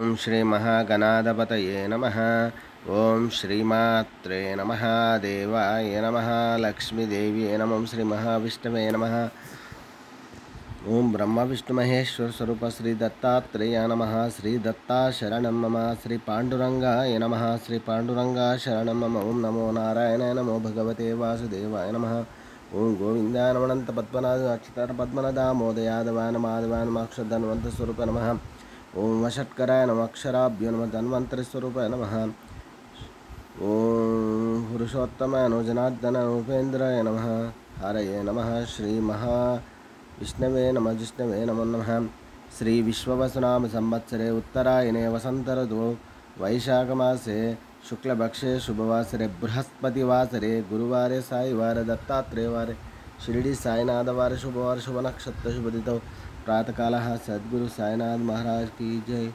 ओम श्री महागणाधिपतये नमः। ओम श्रीमात्रे नमः। देवाय नमः। लक्ष्मीदेव्यै नमः। ओम श्री महाविष्णवे नमः। ओम ब्रह्म विष्णु महेश्वर स्वरूप श्री दत्तात्रेय नमः। श्री दत्ता शरणं मम। श्री पांडुरंगाय नमः। श्री पांडुरंगा शरणं मम। ओम नमो नारायणाय नमो भगवते वासुदेवाय नमः। ओम गोविंदाय नमः। अनंत पद्मनाभ अच्युत पद्मनाभ मोदयादवाय नमः। माधवाय नमः। अक्षरधन्वंत स्वरूप नमः। ओम वषट्कराय नमः। अक्षराभ्यो नमः। धन्वंतरि स्वरूपाय नमः। ओम पुरुषोत्तमाय नमः। जनार्दन उपेन्द्राय नमः। हरये नमः। श्री महाविष्णवे नमः। जिष्णवे नमो नमः। श्री विश्ववसुनाम संवत्सरे उत्तरायणे वसंत ऋतौ वैशाखमासे शुक्लपक्षे शुभवासरे बृहस्पतिवासरे गुरुवारे साईवारे दत्तात्रेयवारे शिरडी साईनाथवारे शुभवार शुभ नक्षत्र शुभदितौ प्रातःकाल सद्गुरु साईनाथ महाराज की जय।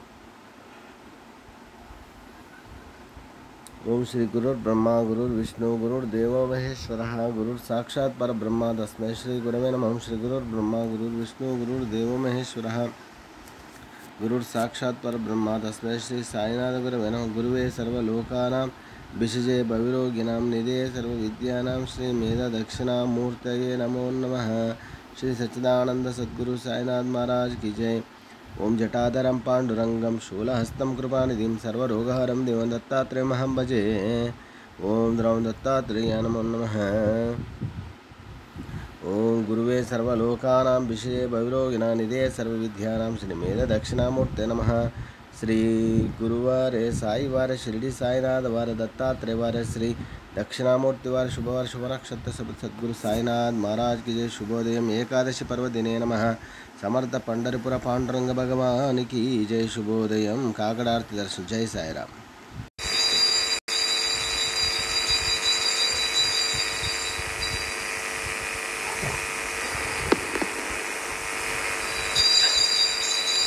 ओम श्री गुरुर्ब्रह्मा गुरुर्विष्णु गुरुर्देवो महेश्वरः गुरुर्साक्षात् परब्रह्म तस्मै श्री गुरवे नमः। ओम श्री गुरुर्ब्रह्मा गुरुर्विष्णु गुरुर्देवो महेश्वरः गुरुर्साक्षात् परब्रह्म तस्मै श्री साईनाथ गुरवे नमः। गुरुवे सर्वलोकानां विषजे भविरोगिणां निधये सर्वविद्यानां श्री मेधा दक्षिणामूर्तये नमो नमः। श्री सच्चिदानंद सद्गुरु साईनाथ महाराज की जय। ओम जटाधरं पांडुरंगं शूलहस्तं कृपानिधिं सर्वरोगहरं देवं दत्तात्रेयमहं भजे। ओम द्रवं दत्तात्रेयाय नमो नमः। ओम गुरुवे सर्वलोकानां विषये भविरोगिणां निधये सर्वविद्यानां श्रीमेध दक्षिणामूर्ते नमः। श्री गुरुवारे साईवारे शिरडी साईनाथ वारे दत्तात्रेय वारे श्री दक्षिणामूर्ति वारे शुभवार शुभ नक्षत्र सद्गुरु साईनाथ महाराज की जय। शुभोदयम एकादशी पर्वदिने नमः। समर्थ पंढरपुर पांडुरंग भगवान की जय। शुभोदयम काकडारती दर्शन। जय साईराम।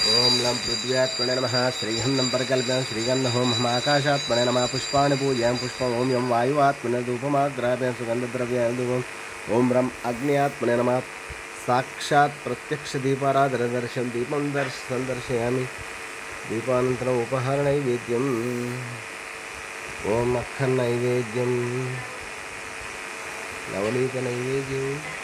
ओम लम पृथ्व्यात्मने नमः। श्रीगंधं परकल्प्यं श्रीगंध होम हम आकाशात्मने नमः। पुष्पाणि पूजयामि पुष्पं ओम यं वायुवात्मने धूपमाग्रापयामि सुगंधद्रव्याणि धूपम्। ओम ब्रह्म अग्न्यात्मने नमः। साक्षात् प्रत्यक्ष दीपाराधन दर्शनं दीपं दर्शयामि। दीपानन्तरम् उपहार नैवेद्यम्। ओम अखंड नैवेद्यम् नवनीत नैवेद्यम्।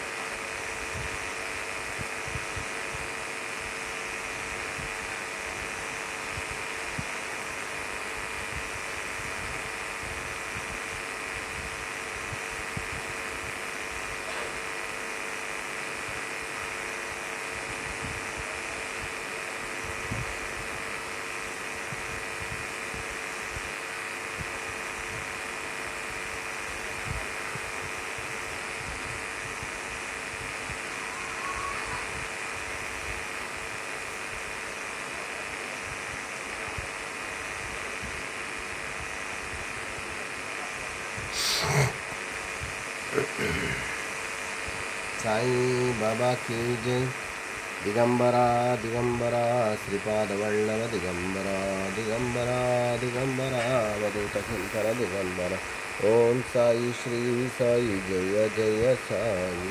साईं बाबा की जय। दिगंबरा दिगंबरा श्रीपादवल्लभ दिगंबरा दिगंबरा दिगंबरा अवधूत शंकर दिगंबरा। ओम साई श्री साई जय जय साई।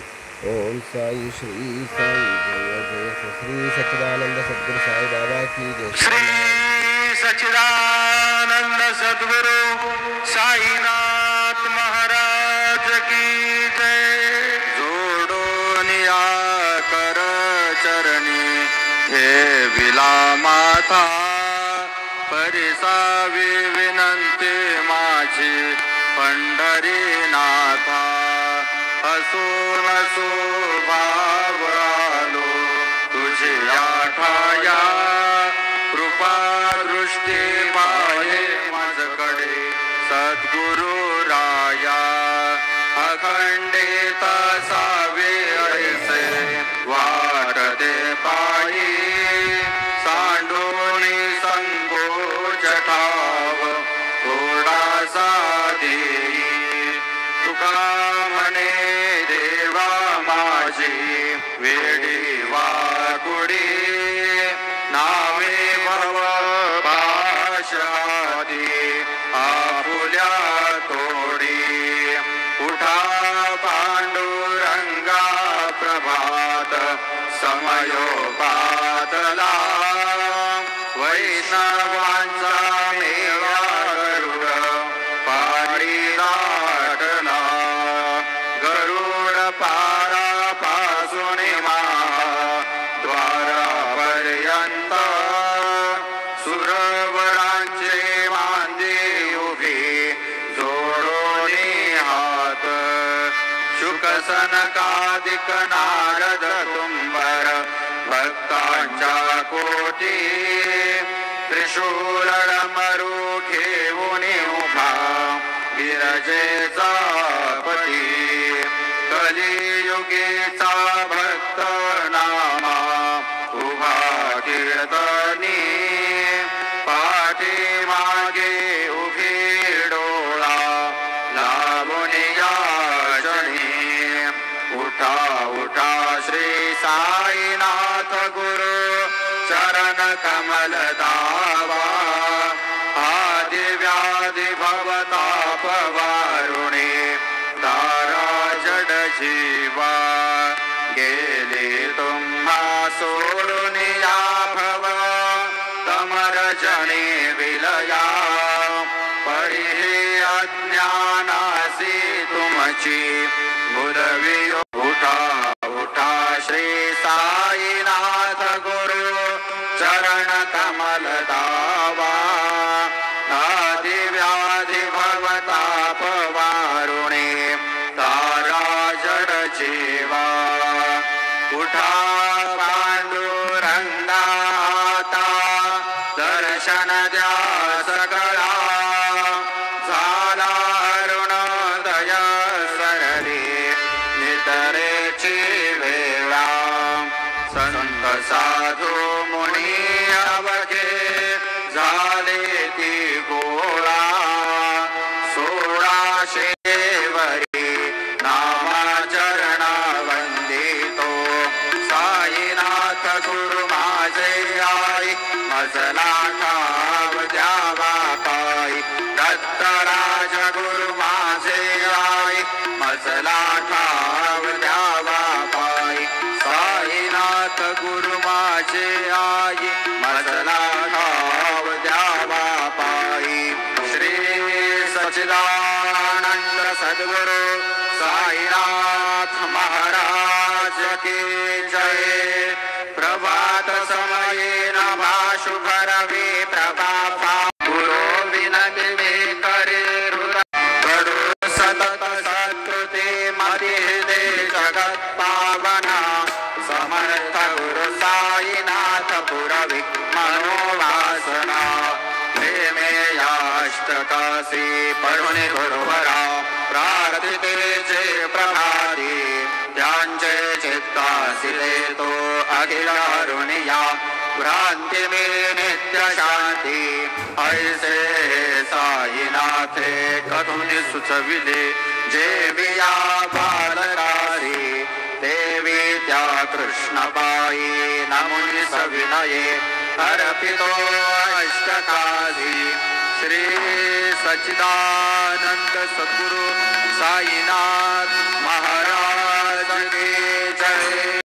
ओम साई श्री साई जय जय श्री सच्चिदानंद सद्गुरु साई बाबा की जय। श्री सच्चिदानंद सद्गुरु साईनाथ महाराज की जय। जोडोनिया कर चरणी हे विला माता परिसावी विनंती माझी पंढरीनाथा। हसून भावरालो तुझे आठाया कृपा दृष्टी पाहे माझकडे सद्गुरु राया। अखंडित सावे ऐसे वारदे पायी सांडोनी संकोच ठाव थोडासा देई। तुका म्हणे देवा माझी वेडी वाकुडी नावे भव पाशादी आपुल्या तोडी। उठा पांडुरंगा प्रभात समयो पातला वैष्णवा सुरवरांचे मांदे उभे जोडोनी हात शुकसनकादिक नारद तुंबर भक्तांच्या कोटी त्रिशूल डमरू घेऊन उभा विरजेचा पती कलियुगीचा भक्त नामा उभा कीर्तनी पाठी मागे उभी डोळा लावून याचनी उठा उठा श्री साईनाथ गुरु चरण कमल दावा आदि व्याधि भवताप वारुणे तारा जड जीवा गेले तुम्हा सोडून या भव तमर जणे विलया पडी अज्ञानासी तुमची बुधवी उठा उठा श्री साईनाथ गुरु चरण कमल दावा आदि व्याधि भवताप वारुणे तारा जड जीवा उठा पांडुरंगाता दर्शन द्या सकळा झाला अरुणोदय सरले नितरेची वेळा संत साधू मुनी अवघे झाले ती गोळा 1600 वरी नामाचरणा वंदितो साईनाथ गुरु माझे आई मजला ठाव द्यावा पायी दत्तराज गुरु माझे आई मजला ठाव द्यावा पायी साईनाथ गुरु माझे आई मजला ठाव द्यावा पायी श्री सच्चिदानंद सद्गुरु साईनाथ महाराज की जय प्रभात समये नभा शुभ रवि प्रभा गुरु विनति में करे कडू सतत सत्कृति मति दे जगत पावना समर्थ गुरु साईनाथ पुरवि मनोवासना प्रेमे याष्टकासी पढून गुरुवरा प्रार्थिते जे प्रभाती त्यांचे चित्तासी देतो अखिल अरुणिया भ्रांती में नित्य शांती ऐसे साईनाथे कथुनि सुचविले जे विया बालकारी देवी त्या कृष्ण पायी नमुनि सविनये अर्पितो अष्टकाली श्री सच्चिदानंद सद्गुरु साईनाथ महाराज की जय।